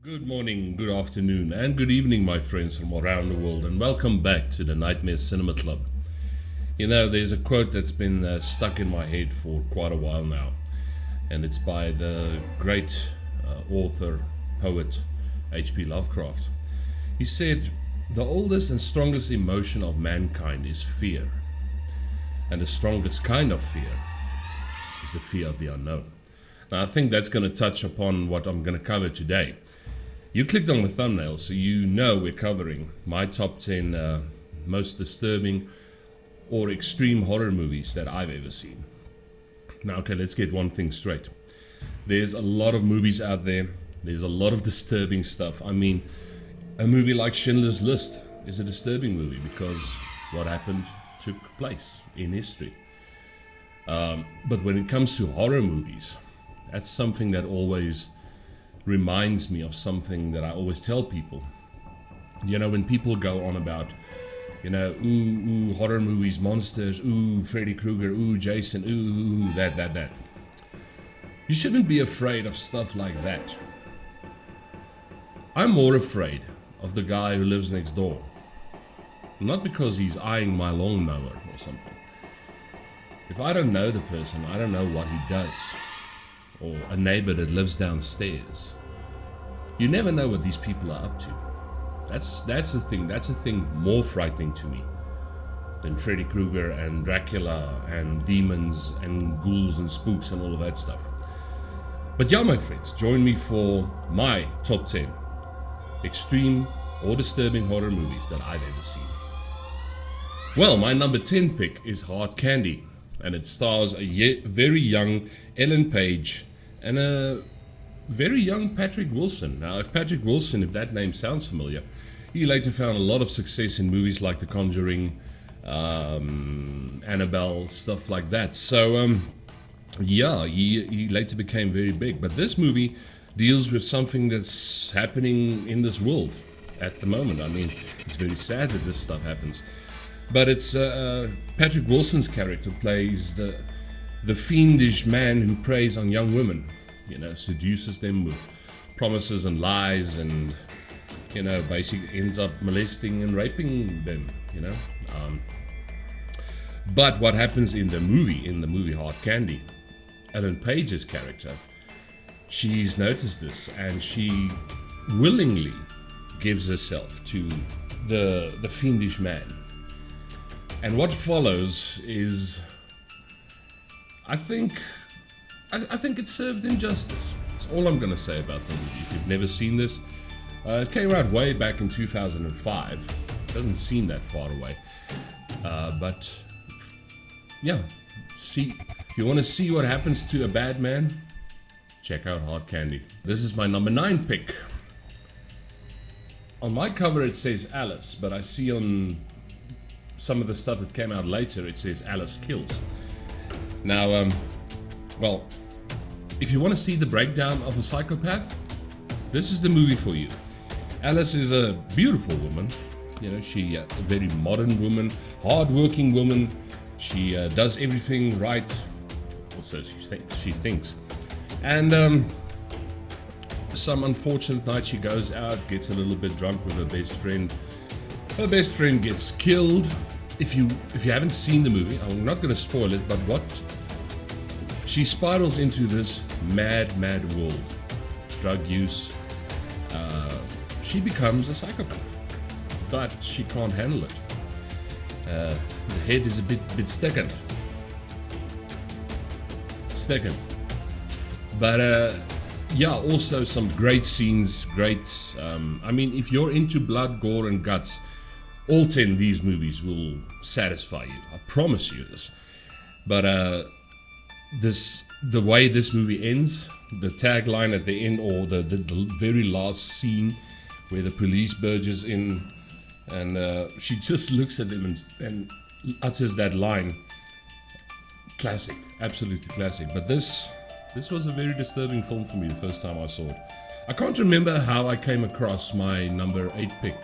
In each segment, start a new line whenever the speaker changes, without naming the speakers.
Good morning, good afternoon, and good evening, my friends from around the world, and welcome back to the Nightmare Cinema Club. You know, there's a quote that's been stuck in my head for quite a while now, and it's by the great author, poet, H.P. Lovecraft. He said, "The oldest and strongest emotion of mankind is fear, and the strongest kind of fear is the fear of the unknown." Now, I think that's going to touch upon what I'm going to cover today. You clicked on the thumbnail, so you know we're covering my top 10 most disturbing or extreme horror movies that I've ever seen. Now, okay, let's get one thing straight. There's a lot of movies out there. There's a lot of disturbing stuff. I mean, a movie like Schindler's List is a disturbing movie because what happened took place in history. But when it comes to horror movies, that's something that always reminds me of something that I always tell people. You know, when people go on about, ooh, horror movies, monsters, ooh, Freddy Krueger, ooh, Jason, ooh, that. You shouldn't be afraid of stuff like that. I'm more afraid of the guy who lives next door. Not because he's eyeing my lawnmower or something. If I don't know the person, I don't know what he does. Or a neighbor that lives downstairs. You never know what these people are up to. That's the thing. That's a thing more frightening to me than Freddy Krueger and Dracula and demons and ghouls and spooks and all of that stuff. But yeah, my friends, join me for my top 10 extreme or disturbing horror movies that I've ever seen. Well, my number 10 pick is Hard Candy, and it stars a very young Ellen Page and a very young Patrick Wilson. Now, if that name sounds familiar, he later found a lot of success in movies like The Conjuring, Annabelle, stuff like that. So, he later became very big. But this movie deals with something that's happening in this world at the moment. I mean, it's very sad that this stuff happens. But it's Patrick Wilson's character plays the fiendish man who preys on young women, seduces them with promises and lies, and basically ends up molesting and raping them. But what happens in the movie Hard Candy, Ellen Page's character, she's noticed this and she willingly gives herself to the fiendish man. And what follows is, I think it served injustice. That's all I'm going to say about the movie. If you've never seen this, it came out way back in 2005. It doesn't seem that far away. But, yeah, if you want to see what happens to a bad man, check out Hard Candy. This is my number 9 pick. On my cover it says Alice, but I see on some of the stuff that came out later, it says Alice Kills. Now, well, if you want to see the breakdown of a psychopath, this is the movie for you. Alice is a beautiful woman. She a very modern woman, hard-working woman. She does everything right, or so she thinks. And some unfortunate night she goes out, gets a little bit drunk with her best friend. Her best friend gets killed. If you haven't seen the movie, I'm not going to spoil it, but she spirals into this mad world. Drug use. She becomes a psychopath, but she can't handle it. The head is a bit stagnant. But also some great scenes. I mean, if you're into blood, gore, and guts, all 10 of these movies will satisfy you. I promise you this. But the way this movie ends, the tagline at the end, or the very last scene where the police barges in, and she just looks at them and utters that line. Classic, absolutely classic. But this was a very disturbing film for me the first time I saw it. I can't remember how I came across my number 8 pick,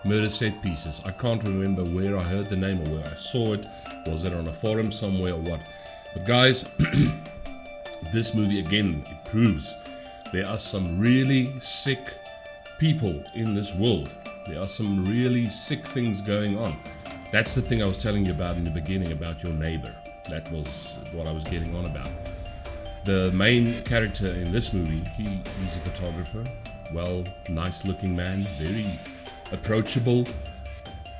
Murder Set Pieces. I can't remember where I heard the name or where I saw it. Was it on a forum somewhere or what? But guys, this movie again, it proves there are some really sick people in this world. There are some really sick things going on. That's the thing I was telling you about in the beginning about your neighbor. That was what I was getting on about. The main character in this movie, he's a photographer. Well, nice looking man, very approachable.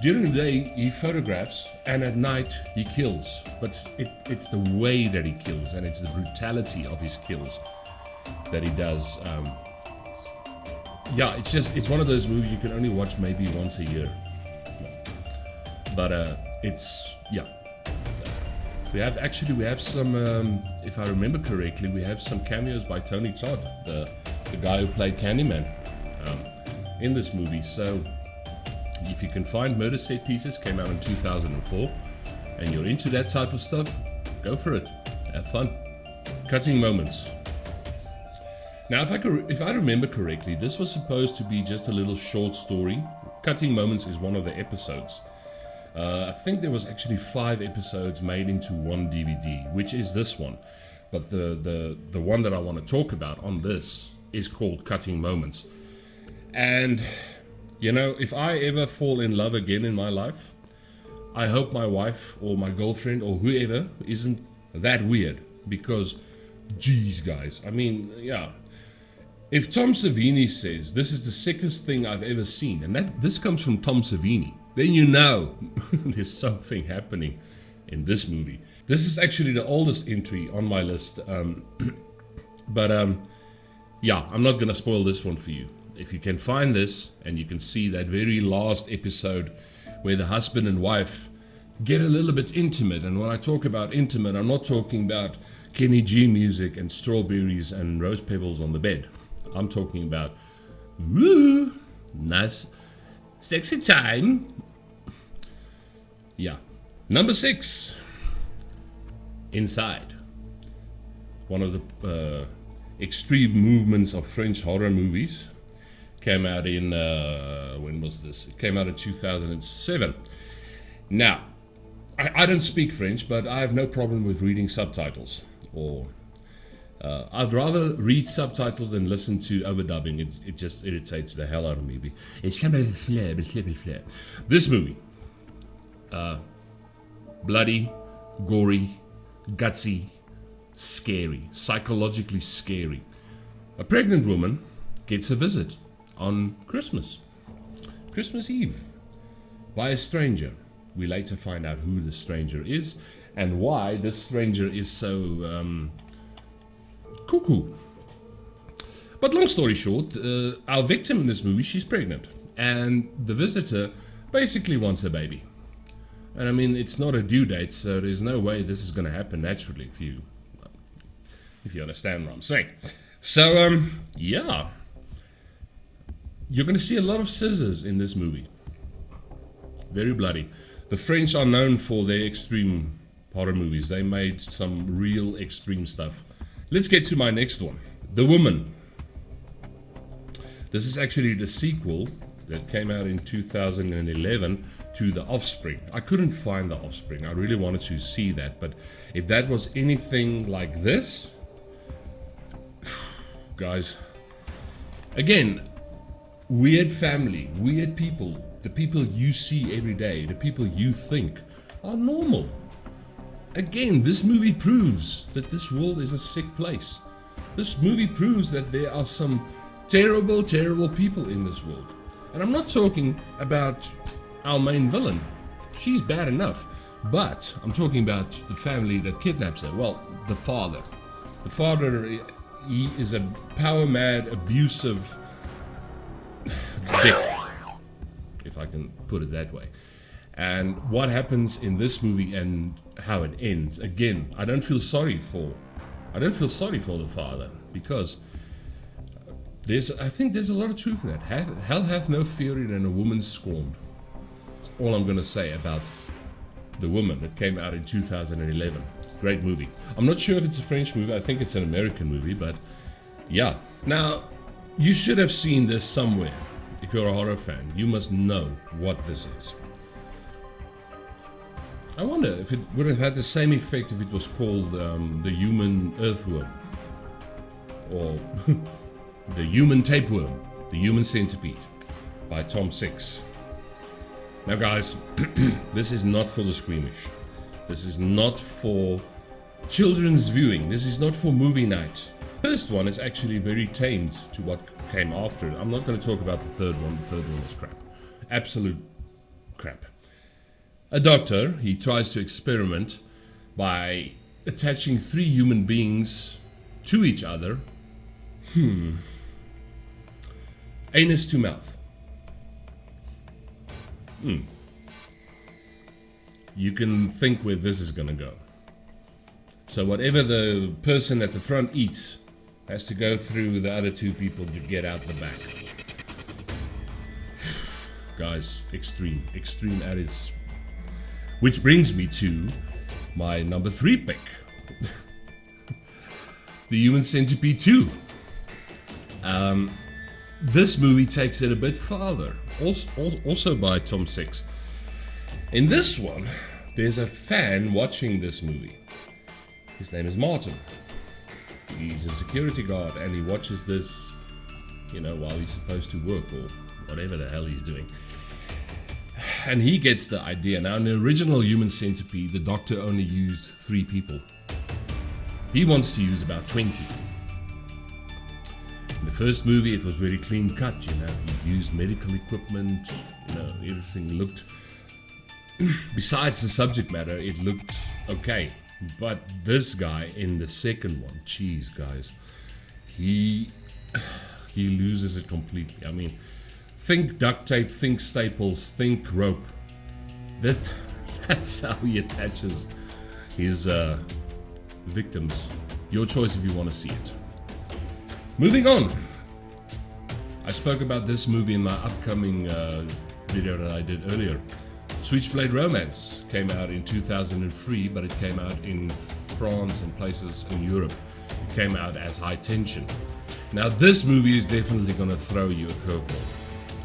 During the day he photographs, and at night he kills. But it's the way that he kills, and it's the brutality of his kills that he does. Yeah, it's one of those movies you can only watch maybe once a year. But we have some, if I remember correctly, we have some cameos by Tony Todd, the guy who played Candyman, in this movie. So if you can find Murder Set Pieces, came out in 2004, and you're into that type of stuff, go for it. Have fun. Cutting Moments. Now, if I remember correctly, this was supposed to be just a little short story. Cutting Moments is one of the episodes. I think there was actually 5 episodes made into one DVD, which is this one. But the one that I want to talk about on this is called Cutting Moments. And, you know, if I ever fall in love again in my life, I hope my wife or my girlfriend or whoever isn't that weird. Because, geez, guys, I mean, yeah. If Tom Savini says this is the sickest thing I've ever seen, and this comes from Tom Savini, then you know there's something happening in this movie. This is actually the oldest entry on my list, yeah, I'm not gonna spoil this one for you. If you can find this and you can see that very last episode where the husband and wife get a little bit intimate, and when I talk about intimate, I'm not talking about Kenny G music and strawberries and rose pebbles on the bed. I'm talking about woo, nice sexy time. Yeah. Number 6, Inside. One of the extreme movements of French horror movies. Came out in, when was this? It came out in 2007. Now, I don't speak French, but I have no problem with reading subtitles. Or I'd rather read subtitles than listen to overdubbing. It just irritates the hell out of me. This movie, bloody, gory, gutsy, scary, psychologically scary. A pregnant woman gets a visit on Christmas Eve, by a stranger. We later find out who the stranger is and why this stranger is so cuckoo. But long story short, our victim in this movie, she's pregnant, and the visitor basically wants a baby. And I mean, it's not a due date, so there's no way this is going to happen naturally, if you understand what I'm saying. So yeah, you're going to see a lot of scissors in this movie. Very bloody. The French are known for their extreme horror movies. They made some real extreme stuff. Let's get to my next one. The Woman. This is actually the sequel that came out in 2011 to The Offspring. I couldn't find The Offspring. I really wanted to see that, but if that was anything like this, guys, again, weird family, weird people, the people you see every day, the people you think are normal. Again, this movie proves that this world is a sick place. This movie proves that there are some terrible, terrible people in this world. And I'm not talking about our main villain. She's bad enough. But I'm talking about the family that kidnaps her. Well, the father. The father, he is a power-mad, abusive dick, if I can put it that way. And what happens in this movie and how it ends, again, I don't feel sorry for the father, because I think there's a lot of truth in that. Hell hath no fury than a woman scorned. That's all I'm going to say about The Woman that came out in 2011. Great movie. I'm not sure if it's a French movie. I think it's an American movie, but yeah. Now, you should have seen this somewhere. If you're a horror fan, you must know what this is. I wonder if it would have had the same effect if it was called the Human Earthworm or the Human Tapeworm. The Human Centipede by Tom 6. Now guys, this is not for the squeamish. This is not for children's viewing. This is not for movie night. The first one is actually very tamed to what came after it. I'm not going to talk about the third one. The third one is crap. Absolute crap. A doctor, he tries to experiment by attaching 3 human beings to each other. Anus to mouth. You can think where this is gonna go. So whatever the person at the front eats has to go through the other 2 people to get out the back. Guys, extreme at its... Which brings me to my number 3 pick. The Human Centipede II. This movie takes it a bit farther. Also by Tom 6. In this one, there's a fan watching this movie. His name is Martin. He's a security guard and he watches this, while he's supposed to work or whatever the hell he's doing. And he gets the idea. Now, in the original Human Centipede, the doctor only used 3 people. He wants to use about 20. In the first movie, it was very clean cut, He used medical equipment, everything looked... Besides the subject matter, it looked okay. But this guy in the second one, geez, guys, he loses it completely. I mean, think duct tape, think staples, think rope. That's how he attaches his victims. Your choice if you want to see it. Moving on. I spoke about this movie in my upcoming video that I did earlier. Switchblade Romance came out in 2003, but it came out in France and places in Europe. It came out as High Tension. Now this movie is definitely going to throw you a curveball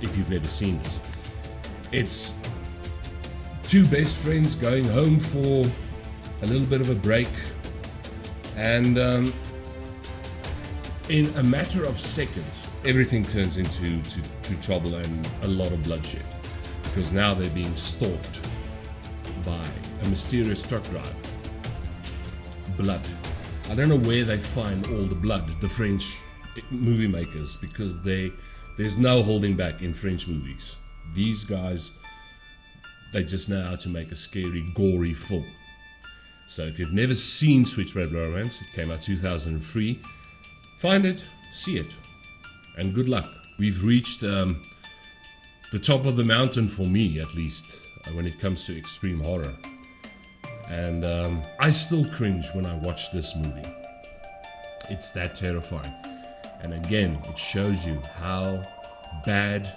if you've never seen this. It's 2 best friends going home for a little bit of a break, and in a matter of seconds everything turns into trouble and a lot of bloodshed. Because now they're being stalked by a mysterious truck driver. Blood. I don't know where they find all the blood, the French movie makers, because there's no holding back in French movies. These guys, they just know how to make a scary, gory film. So if you've never seen Switchblade Romance, it came out 2003, find it, see it, and good luck. We've reached... the top of the mountain for me, at least, when it comes to extreme horror. And I still cringe when I watch this movie. It's that terrifying. And again, it shows you how bad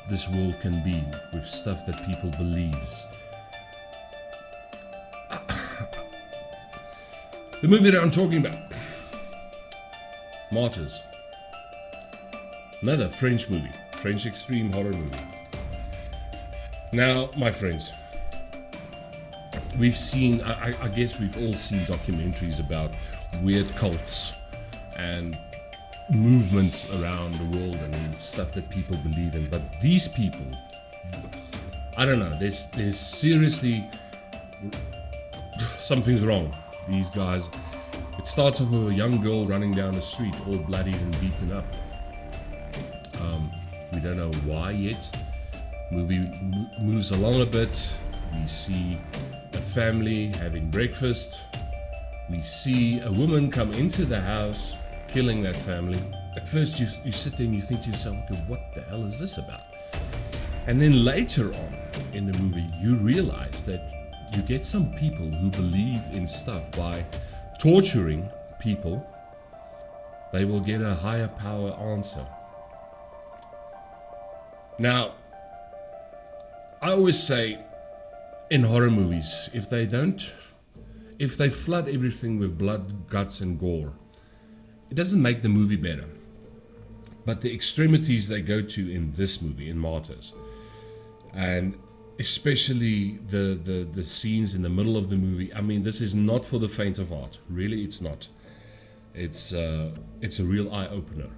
this world can be with stuff that people believes. The movie that I'm talking about, Martyrs. Another French movie. French extreme horror movie. Now, my friends, we've seen, I guess we've all seen documentaries about weird cults and movements around the world and stuff that people believe in. But these people, I don't know, there's seriously, something's wrong. These guys, it starts off with a young girl running down the street, all bloodied and beaten up. We don't know why yet. Movie moves along a bit. We see a family having breakfast. We see a woman come into the house, killing that family. At first you sit there and you think to yourself, okay, what the hell is this about? And then later on in the movie, you realize that you get some people who believe in stuff by torturing people. They will get a higher power answer. Now, I always say in horror movies, if they flood everything with blood, guts and gore, it doesn't make the movie better. But the extremities they go to in this movie, in Martyrs, and especially the scenes in the middle of the movie, I mean, this is not for the faint of heart. Really, it's not. It's a real eye-opener.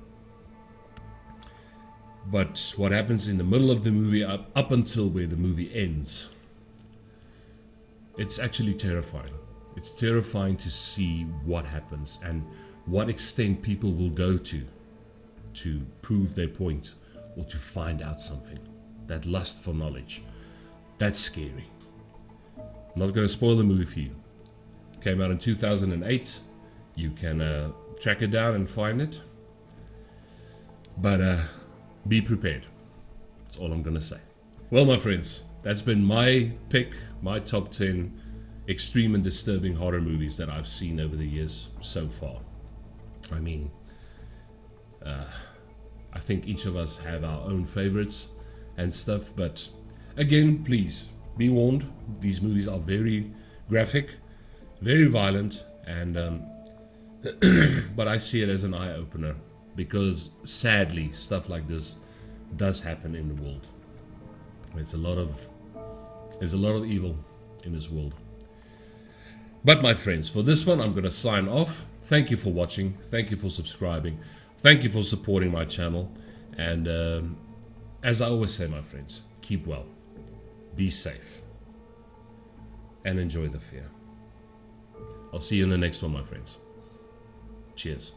But what happens in the middle of the movie, up until where the movie ends, it's actually terrifying. It's terrifying to see what happens and what extent people will go to prove their point or to find out something. That lust for knowledge. That's scary. I'm not going to spoil the movie for you. Came out in 2008. You can track it down and find it. But be prepared. That's all I'm going to say. Well, my friends, that's been my pick, my top 10 extreme and disturbing horror movies that I've seen over the years so far. I mean, I think each of us have our own favorites and stuff, but again, please be warned, these movies are very graphic, very violent, and but I see it as an eye-opener, because sadly stuff like this does happen in the world. There's a lot of evil in this world. But my friends, for this one I'm going to sign off. Thank you for watching, thank you for subscribing, thank you for supporting my channel, and as I always say, my friends, keep well, be safe, and enjoy the fear. I'll see you in the next one, my friends. Cheers.